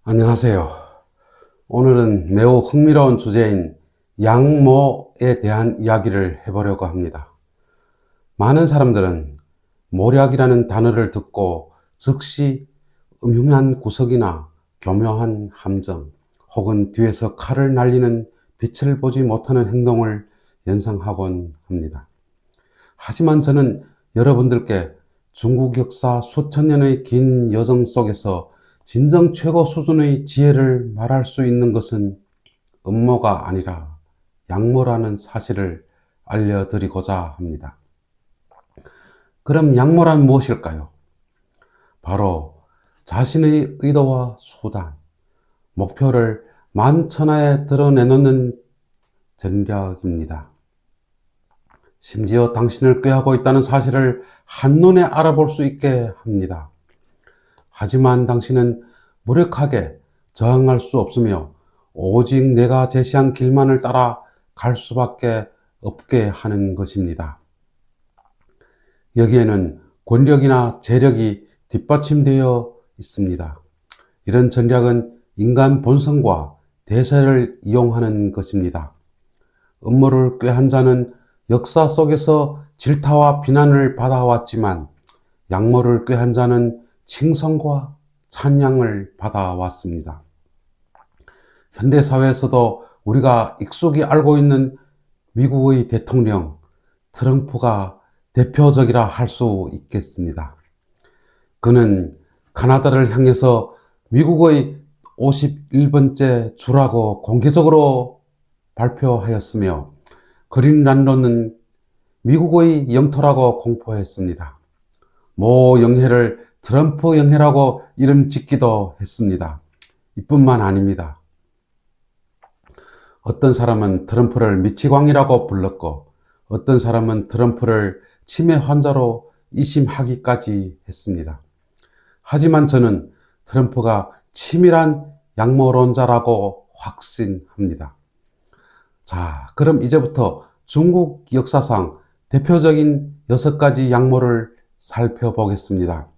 안녕하세요. 오늘은 매우 흥미로운 주제인 양모에 대한 이야기를 해보려고 합니다. 많은 사람들은 모략이라는 단어를 듣고 즉시 음흉한 구석이나 교묘한 함정 혹은 뒤에서 칼을 날리는 빛을 보지 못하는 행동을 연상하곤 합니다. 하지만 저는 여러분들께 중국 역사 수천 년의 긴 여정 속에서 진정 최고 수준의 지혜를 말할 수 있는 것은 음모가 아니라 양모라는 사실을 알려드리고자 합니다. 그럼 양모란 무엇일까요? 바로 자신의 의도와 수단, 목표를 만천하에 드러내놓는 전략입니다. 심지어 당신을 꾀하고 있다는 사실을 한눈에 알아볼 수 있게 합니다. 하지만 당신은 무력하게 저항할 수 없으며 오직 내가 제시한 길만을 따라 갈 수밖에 없게 하는 것입니다. 여기에는 권력이나 재력이 뒷받침되어 있습니다. 이런 전략은 인간 본성과 대세를 이용하는 것입니다. 음모를 꾀한 자는 역사 속에서 질타와 비난을 받아왔지만 양모를 꾀한 자는 칭송과 찬양을 받아왔습니다. 현대사회에서도 우리가 익숙히 알고 있는 미국의 대통령 트럼프가 대표적이라 할 수 있겠습니다. 그는 카나다를 향해서 미국의 51번째 주라고 공개적으로 발표하였으며 그린란드는 미국의 영토라고 공포했습니다. 모 영해를 트럼프 영해라고 이름 짓기도 했습니다. 이뿐만 아닙니다. 어떤 사람은 트럼프를 미치광이라고 불렀고 어떤 사람은 트럼프를 치매 환자로 이심하기까지 했습니다. 하지만 저는 트럼프가 치밀한 양모론자라고 확신합니다. 자, 그럼 이제부터 중국 역사상 대표적인 6가지 양모를 살펴보겠습니다.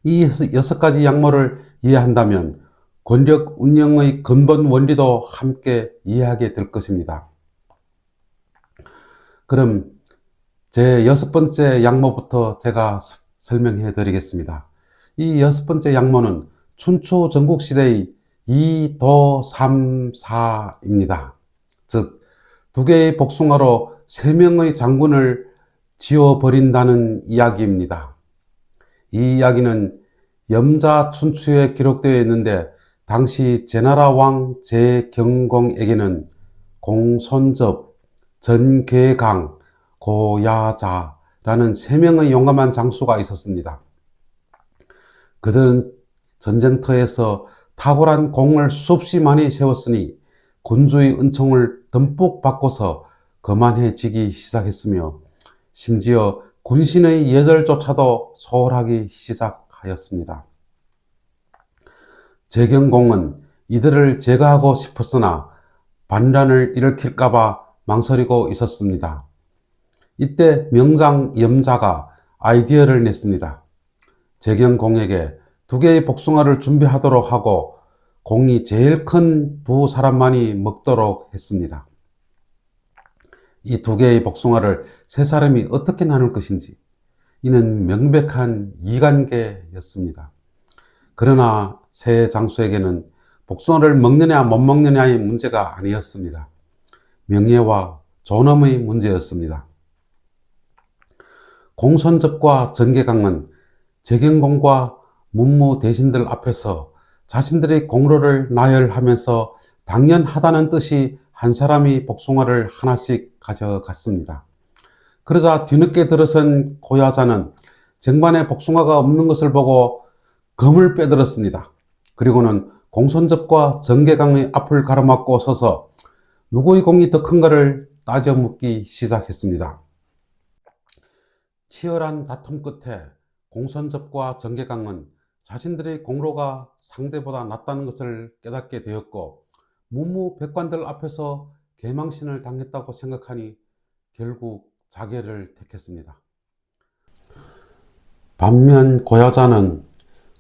이 6가지 양모를 이해한다면 권력 운영의 근본 원리도 함께 이해하게 될 것입니다. 그럼 제 6번째 양모부터 제가 설명해 드리겠습니다. 이 6번째 양모는 춘추 전국시대의 이도삼사입니다. 즉, 2개의 복숭아로 3명의 장군을 지워버린다는 이야기입니다. 이 이야기는 염자춘추에 기록되어 있는데 당시 제나라 왕 제경공에게는 공손접, 전계강, 고야자라는 3명의 용감한 장수가 있었습니다. 그들은 전쟁터에서 탁월한 공을 수없이 많이 세웠으니 군주의 은총을 듬뿍 받고서 거만해지기 시작했으며 심지어 군신의 예절조차도 소홀하기 시작하였습니다. 제경공은 이들을 제거하고 싶었으나 반란을 일으킬까봐 망설이고 있었습니다. 이때 명장 염자가 아이디어를 냈습니다. 제경공에게 2개의 복숭아를 준비하도록 하고 공이 제일 큰 2사람만이 먹도록 했습니다. 이 2개의 복숭아를 3사람이 어떻게 나눌 것인지 이는 명백한 이관계였습니다. 그러나 새 장수에게는 복숭아를 먹느냐 못 먹느냐의 문제가 아니었습니다. 명예와 존엄의 문제였습니다. 공손접과 전계강은 제경공과 문무 대신들 앞에서 자신들의 공로를 나열하면서 당연하다는 뜻이 한 사람이 복숭아를 하나씩 가져갔습니다. 그러자 뒤늦게 들어선 고야자는 쟁반에 복숭아가 없는 것을 보고 검을 빼들었습니다. 그리고는 공손접과 전계강의 앞을 가로막고 서서 누구의 공이 더 큰가를 따져 묻기 시작했습니다. 치열한 다툼 끝에 공손접과 전계강은 자신들의 공로가 상대보다 낫다는 것을 깨닫게 되었고 문무백관들 앞에서 개망신을 당했다고 생각하니 결국 자결을 택했습니다. 반면 고야자는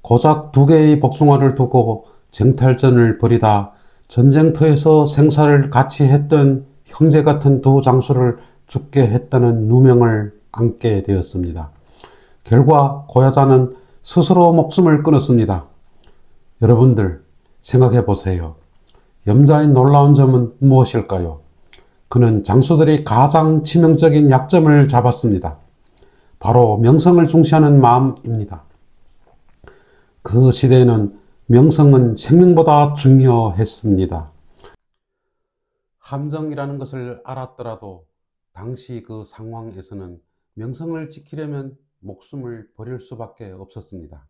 고작 2개의 복숭아를 두고 쟁탈전을 벌이다 전쟁터에서 생사를 같이 했던 형제 같은 두 장수를 죽게 했다는 누명을 안게 되었습니다. 결과 고야자는 스스로 목숨을 끊었습니다. 여러분들 생각해 보세요. 염자의 놀라운 점은 무엇일까요? 그는 장수들이 가장 치명적인 약점을 잡았습니다. 바로 명성을 중시하는 마음입니다. 그 시대에는 명성은 생명보다 중요했습니다. 함정이라는 것을 알았더라도 당시 그 상황에서는 명성을 지키려면 목숨을 버릴 수밖에 없었습니다.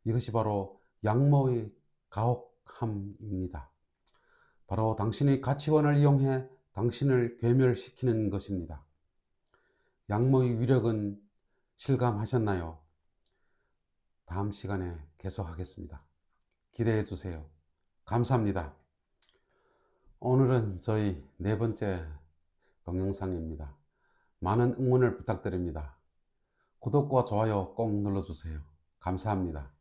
이것이 바로 양모의 가혹함입니다. 바로 당신의 가치관을 이용해 당신을 괴멸시키는 것입니다. 양모의 위력은 실감하셨나요? 다음 시간에 계속하겠습니다. 기대해 주세요. 감사합니다. 오늘은 저희 4번째 동영상입니다. 많은 응원을 부탁드립니다. 구독과 좋아요 꼭 눌러주세요. 감사합니다.